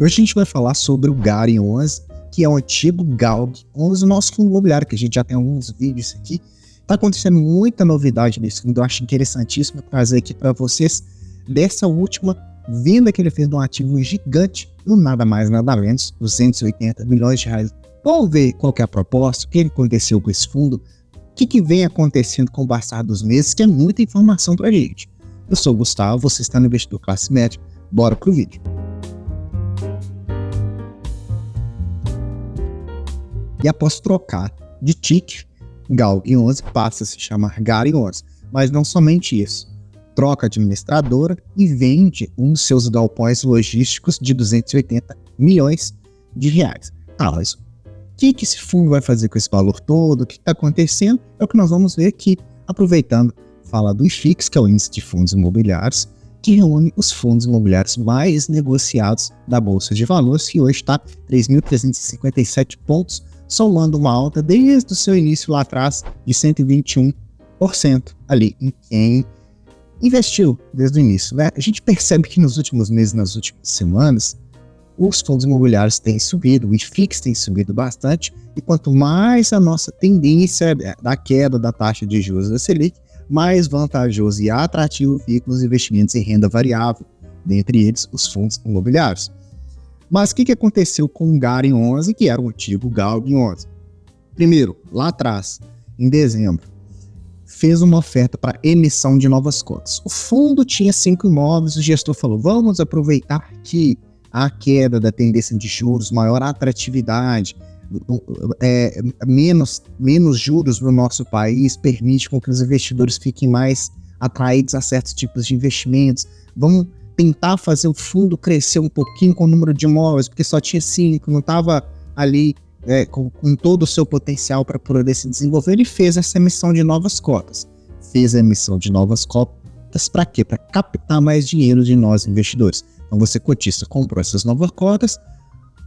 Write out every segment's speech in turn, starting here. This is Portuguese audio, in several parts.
Hoje a gente vai falar sobre o GARI 11, que é o antigo GALG 11, o nosso fundo imobiliário, que a gente já tem alguns vídeos aqui. Está acontecendo muita novidade nesse fundo, eu acho interessantíssimo trazer aqui para vocês dessa última venda que ele fez de um ativo gigante, no nada mais nada menos, 280 milhões de reais. Vamos ver qual que é a proposta, o que aconteceu com esse fundo, o que vem acontecendo com o passar dos meses, que é muita informação para a gente. Eu sou o Gustavo, você está no Investidor Classe Média, bora pro vídeo. E após trocar de ticker, GALG 11 passa a se chamar GARI 11. Mas não somente isso. Troca a administradora e vende um dos seus galpões logísticos de 280 milhões de reais. Tá, mas o que esse fundo vai fazer com esse valor todo? O que está acontecendo? É o que nós vamos ver aqui, aproveitando falar do IFIX, que é o Índice de Fundos Imobiliários, que reúne os fundos imobiliários mais negociados da Bolsa de Valores, que hoje está 3.357 pontos, somando uma alta desde o seu início lá atrás de 121% ali em quem investiu desde o início, né? A gente percebe que nos últimos meses, nas últimas semanas, os fundos imobiliários têm subido, o IFIX tem subido bastante, e quanto mais a nossa tendência da queda da taxa de juros da Selic, mais vantajoso e atrativo ficam os investimentos em renda variável, dentre eles os fundos imobiliários. Mas o que aconteceu com o GARI 11, que era o antigo GALG 11? Primeiro, lá atrás, em dezembro, fez uma oferta para emissão de novas cotas. O fundo tinha 5 imóveis, o gestor falou, vamos aproveitar que a queda da tendência de juros, maior atratividade, menos juros no nosso país, permite com que os investidores fiquem mais atraídos a certos tipos de investimentos. Vamos tentar fazer o fundo crescer um pouquinho com o número de imóveis, porque só tinha 5, não estava ali com todo o seu potencial para poder se desenvolver. Ele fez essa emissão de novas cotas. Fez a emissão de novas cotas para quê? Para captar mais dinheiro de nós investidores. Então você cotista comprou essas novas cotas,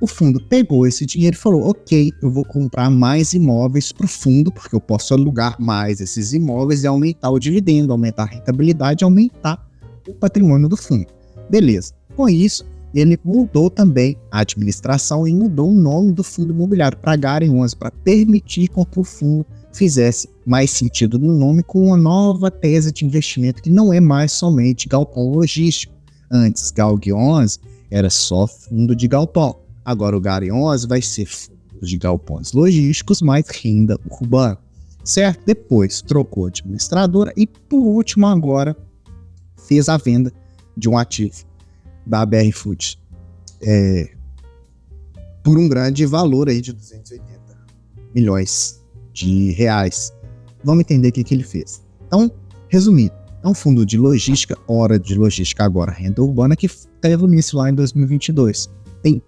o fundo pegou esse dinheiro e falou, ok, eu vou comprar mais imóveis para o fundo, porque eu posso alugar mais esses imóveis e aumentar o dividendo, aumentar a rentabilidade, aumentar o patrimônio do fundo. Beleza. Com isso, ele mudou também a administração e mudou o nome do fundo imobiliário para GARI 11, para permitir com que o fundo fizesse mais sentido no nome, com uma nova tese de investimento que não é mais somente galpão logístico. Antes, GALG 11 era só fundo de galpão. Agora o GARI 11 vai ser fundo de galpões logísticos mais renda urbana, certo? Depois trocou a administradora e, por último, agora fez a venda de um ativo da BR Foods por um grande valor aí de 280 milhões de reais. Vamos entender o que ele fez. Então, resumindo, é um fundo de logística, hora de logística agora renda urbana, que teve início lá em 2022.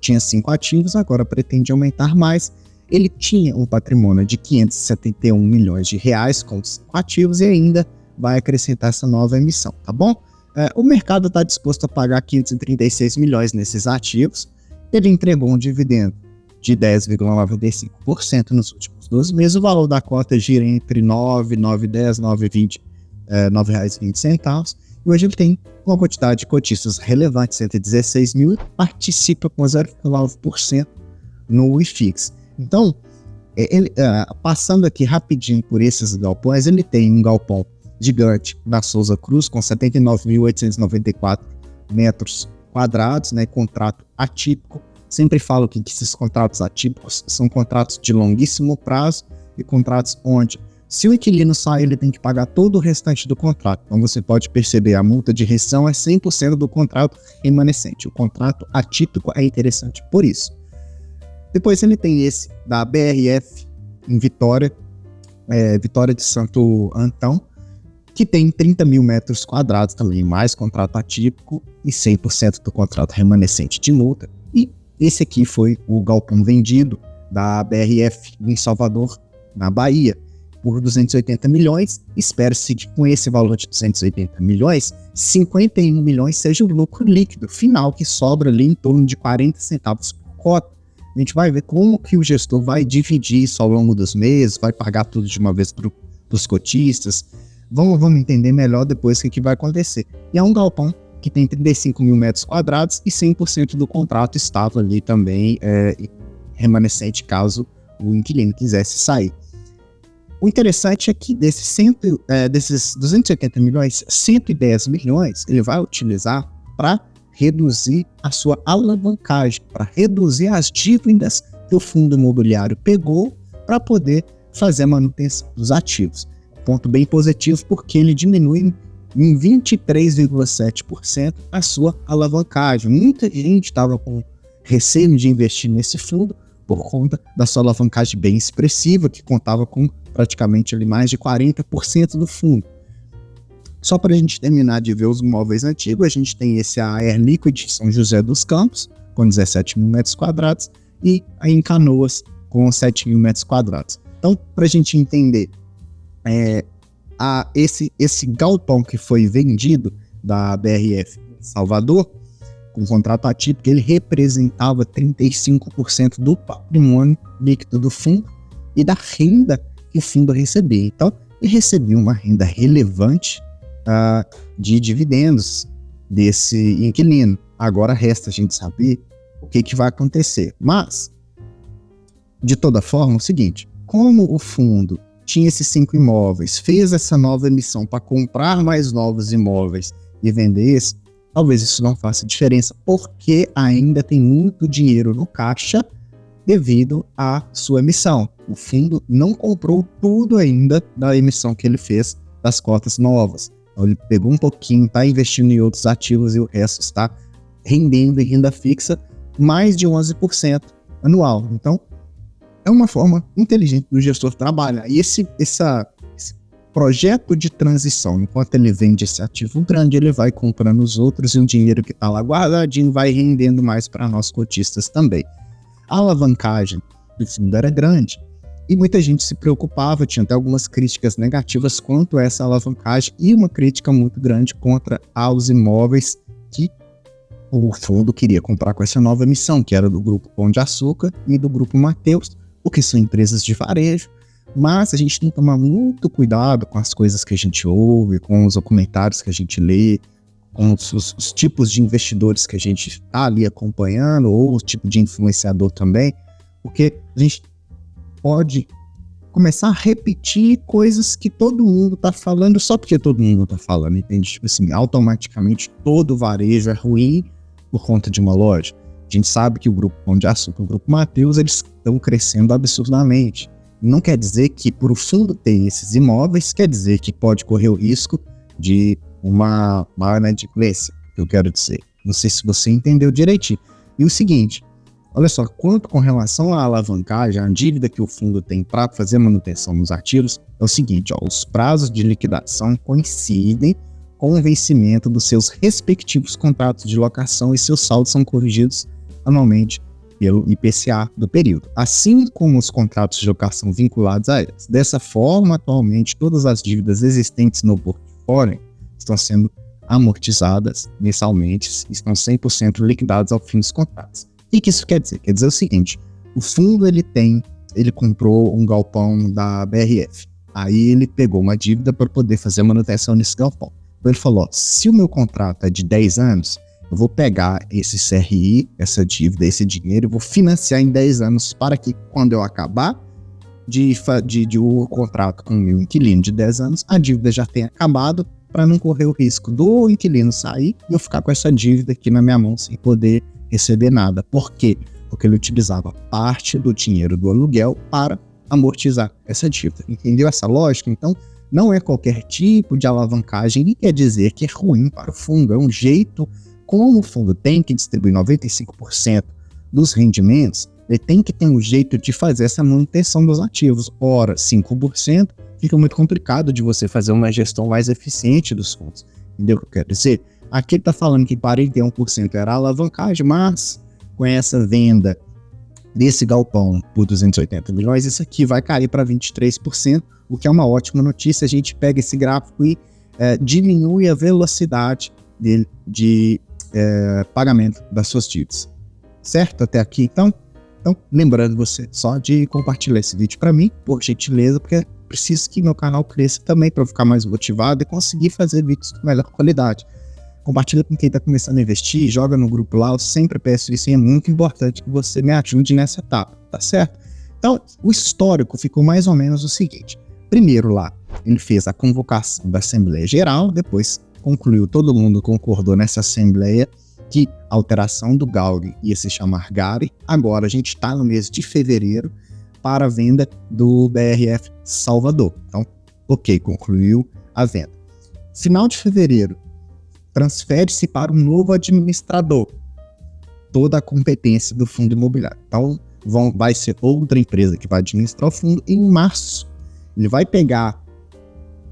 Tinha 5 ativos, agora pretende aumentar mais. Ele tinha um patrimônio de 571 milhões de reais com 5 ativos e ainda vai acrescentar essa nova emissão, tá bom? O mercado está disposto a pagar 536 milhões nesses ativos. Ele entregou um dividendo de 10,95% nos últimos 12 meses. O valor da cota gira entre R$ 9, R$ 9,10, R$ 9,20, R$ 9,20. E hoje ele tem uma quantidade de cotistas relevante, 116 mil, e participa com 0,9% no IFIX. Então, passando aqui rapidinho por esses galpões, ele tem um galpão gigante na Souza Cruz, com 79.894 metros quadrados, né, contrato atípico. Sempre falo que esses contratos atípicos são contratos de longuíssimo prazo e contratos onde, se o inquilino sai, ele tem que pagar todo o restante do contrato. Então você pode perceber, a multa de rescisão é 100% do contrato remanescente. O contrato atípico é interessante por isso. Depois ele tem esse da BRF em Vitória, Vitória de Santo Antão, que tem 30 mil metros quadrados também, mais contrato atípico e 100% do contrato remanescente de multa. E esse aqui foi o galpão vendido da BRF em Salvador, na Bahia, por 280 milhões. Espera-se que com esse valor de 280 milhões, 51 milhões seja o lucro líquido final, que sobra ali em torno de 40 centavos por cota. A gente vai ver como que o gestor vai dividir isso ao longo dos meses, vai pagar tudo de uma vez para os cotistas. Vamos entender melhor depois o que vai acontecer. E é um galpão que tem 35 mil metros quadrados e 100% do contrato estava ali também remanescente caso o inquilino quisesse sair. O interessante é que desses 280 milhões, 110 milhões ele vai utilizar para reduzir a sua alavancagem, para reduzir as dívidas que o fundo imobiliário pegou para poder fazer a manutenção dos ativos. Ponto bem positivo, porque ele diminui em 23,7% a sua alavancagem. Muita gente estava com receio de investir nesse fundo por conta da sua alavancagem bem expressiva, que contava com praticamente ali mais de 40% do fundo. Só para a gente terminar de ver os imóveis antigos, a gente tem esse Air Liquid São José dos Campos, com 17 mil metros quadrados, e aí em Canoas, com 7 mil metros quadrados. Então, para a gente entender, esse galpão que foi vendido da BRF Salvador, com contrato atípico, ele representava 35% do patrimônio líquido do fundo e da renda que o fundo recebia. Então, ele recebia uma renda relevante de dividendos desse inquilino. Agora resta a gente saber o que vai acontecer. Mas, de toda forma, é o seguinte, como o fundo tinha esses 5 imóveis, fez essa nova emissão para comprar mais novos imóveis e vender esse, talvez isso não faça diferença, porque ainda tem muito dinheiro no caixa devido à sua emissão. O fundo não comprou tudo ainda da emissão que ele fez das cotas novas. Então ele pegou um pouquinho, está investindo em outros ativos e o resto está rendendo em renda fixa mais de 11% anual. Então, é uma forma inteligente do gestor trabalhar. E esse projeto de transição, enquanto ele vende esse ativo grande, ele vai comprando os outros e o dinheiro que está lá guardadinho vai rendendo mais para nós cotistas também. A alavancagem do fundo era grande e muita gente se preocupava, tinha até algumas críticas negativas quanto a essa alavancagem e uma crítica muito grande contra os imóveis que o fundo queria comprar com essa nova emissão, que era do Grupo Pão de Açúcar e do Grupo Mateus, porque são empresas de varejo. Mas a gente tem que tomar muito cuidado com as coisas que a gente ouve, com os documentários que a gente lê, com os tipos de investidores que a gente está ali acompanhando, ou o tipo de influenciador também, porque a gente pode começar a repetir coisas que todo mundo está falando só porque todo mundo está falando, entende? Tipo assim, automaticamente todo varejo é ruim por conta de uma loja. A gente sabe que o Grupo Pão de Açúcar e o Grupo Mateus, eles estão crescendo absurdamente. Não quer dizer que por o fundo ter esses imóveis, quer dizer que pode correr o risco de uma maior inadimplência, que eu quero dizer. Não sei se você entendeu direitinho. E o seguinte, olha só, quanto com relação à alavancagem, a dívida que o fundo tem para fazer manutenção nos ativos, é o seguinte, os prazos de liquidação coincidem com o vencimento dos seus respectivos contratos de locação e seus saldos são corrigidos anualmente pelo IPCA do período, assim como os contratos de locação vinculados a eles. Dessa forma, atualmente, todas as dívidas existentes no portfólio estão sendo amortizadas mensalmente e estão 100% liquidadas ao fim dos contratos. O que isso quer dizer? Quer dizer o seguinte, o fundo ele comprou um galpão da BRF, aí ele pegou uma dívida para poder fazer a manutenção nesse galpão. Então ele falou, se o meu contrato é de 10 anos, eu vou pegar esse CRI, essa dívida, esse dinheiro, eu vou financiar em 10 anos para que quando eu acabar de o contrato com o meu inquilino de 10 anos, a dívida já tenha acabado para não correr o risco do inquilino sair e eu ficar com essa dívida aqui na minha mão sem poder receber nada. Por quê? Porque ele utilizava parte do dinheiro do aluguel para amortizar essa dívida. Entendeu essa lógica? Então, não é qualquer tipo de alavancagem e quer dizer que é ruim para o fundo. É um jeito, como o fundo tem que distribuir 95% dos rendimentos, ele tem que ter um jeito de fazer essa manutenção dos ativos. Ora, 5% fica muito complicado de você fazer uma gestão mais eficiente dos fundos. Entendeu o que eu quero dizer? Aqui ele está falando que 41% era alavancagem, mas com essa venda desse galpão por 280 milhões, isso aqui vai cair para 23%, o que é uma ótima notícia. A gente pega esse gráfico e diminui a velocidade dele de pagamento das suas dívidas. Certo? Até aqui, então, lembrando você só de compartilhar esse vídeo para mim, por gentileza, porque preciso que meu canal cresça também para eu ficar mais motivado e conseguir fazer vídeos de melhor qualidade. compartilha com quem está começando a investir, joga no grupo lá, eu sempre peço isso e é muito importante que você me ajude nessa etapa, tá certo? Então, o histórico ficou mais ou menos o seguinte. Primeiro lá, ele fez a convocação da Assembleia Geral, depois concluiu, todo mundo concordou nessa Assembleia que a alteração do GALG ia se chamar GARI. Agora a gente está no mês de fevereiro para a venda do BRF Salvador. Então, ok, concluiu a venda. Final de fevereiro, transfere-se para um novo administrador toda a competência do fundo imobiliário. Então, vai ser outra empresa que vai administrar o fundo. E em março, ele vai pegar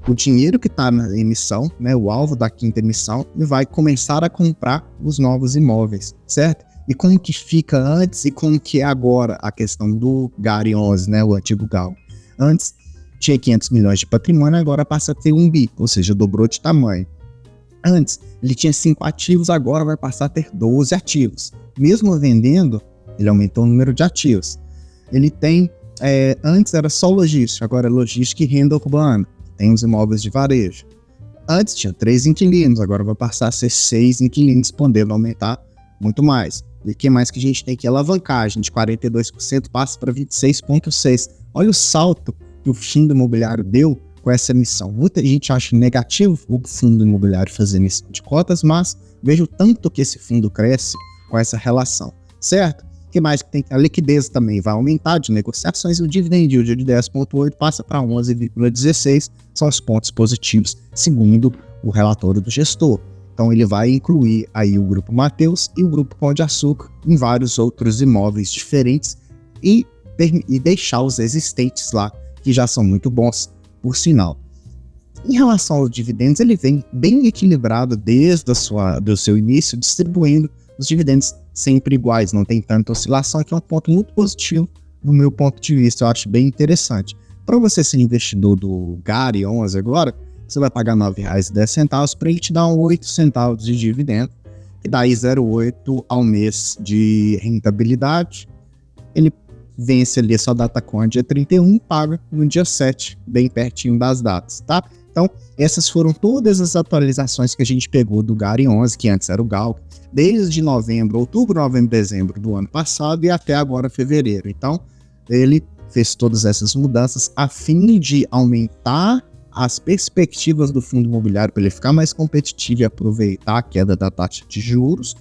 o dinheiro que está na emissão, né, o alvo da quinta emissão, e vai começar a comprar os novos imóveis, certo? E como que fica antes e como que é agora a questão do GARI 11, né, o antigo GAL. Antes tinha 500 milhões de patrimônio, agora passa a ter 1 bi, ou seja, dobrou de tamanho. Antes ele tinha 5 ativos, agora vai passar a ter 12 ativos. Mesmo vendendo, ele aumentou o número de ativos. Ele tem, antes era só logística, agora é logística e renda urbana. Tem os imóveis de varejo. Antes tinha 3 inquilinos, agora vai passar a ser 6 inquilinos, podendo aumentar muito mais. E o que mais que a gente tem aqui? Alavancagem de 42% passa para 26,6%. Olha o salto que o fundo imobiliário deu com essa emissão. Muita gente acha negativo o fundo imobiliário fazer emissão de cotas, mas veja o tanto que esse fundo cresce com essa relação, certo? O que mais que tem? A liquidez também vai aumentar de negociações e o dividend yield de 10,8 passa para 11,16, são os pontos positivos, segundo o relatório do gestor. Então ele vai incluir aí o Grupo Mateus e o Grupo Pão de Açúcar em vários outros imóveis diferentes e deixar os existentes lá, que já são muito bons, por sinal. Em relação aos dividendos, ele vem bem equilibrado desde do seu início, distribuindo os dividendos sempre iguais, não tem tanta oscilação, que é um ponto muito positivo no meu ponto de vista, eu acho bem interessante. Para você ser investidor do GARI 11 agora, você vai pagar R$ 9,10 para ele te dar 8 centavos de dividendo, e daí 0,8 ao mês de rentabilidade. Ele vence ali a sua data com dia 31, paga no dia 7, bem pertinho das datas, tá? Então, essas foram todas as atualizações que a gente pegou do GARI 11, que antes era o GAL, desde outubro, novembro, dezembro do ano passado e até agora fevereiro. Então, ele fez todas essas mudanças a fim de aumentar as perspectivas do fundo imobiliário para ele ficar mais competitivo e aproveitar a queda da taxa de juros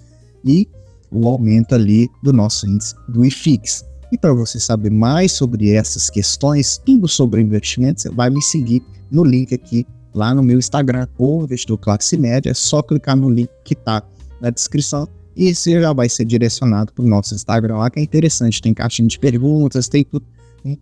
e o aumento ali do nosso índice do IFIX. E para você saber mais sobre essas questões, tudo sobre investimentos, você vai me seguir no link aqui, lá no meu Instagram, ou Investidor Classe Média. É só clicar no link que está na descrição e você já vai ser direcionado para o nosso Instagram lá, que é interessante. Tem caixinha de perguntas, tem tudo, tem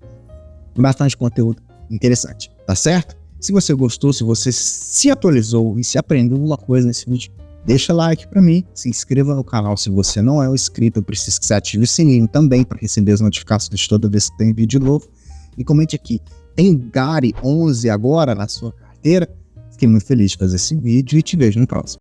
bastante conteúdo interessante, tá certo? Se você gostou, se você se atualizou e se aprendeu alguma coisa nesse vídeo, deixa like para mim, se inscreva no canal se você não é um inscrito, eu preciso que você ative o sininho também para receber as notificações toda vez que tem vídeo novo. E comente aqui, tem GARI 11 agora na sua carteira? Fiquei muito feliz de fazer esse vídeo e te vejo no próximo.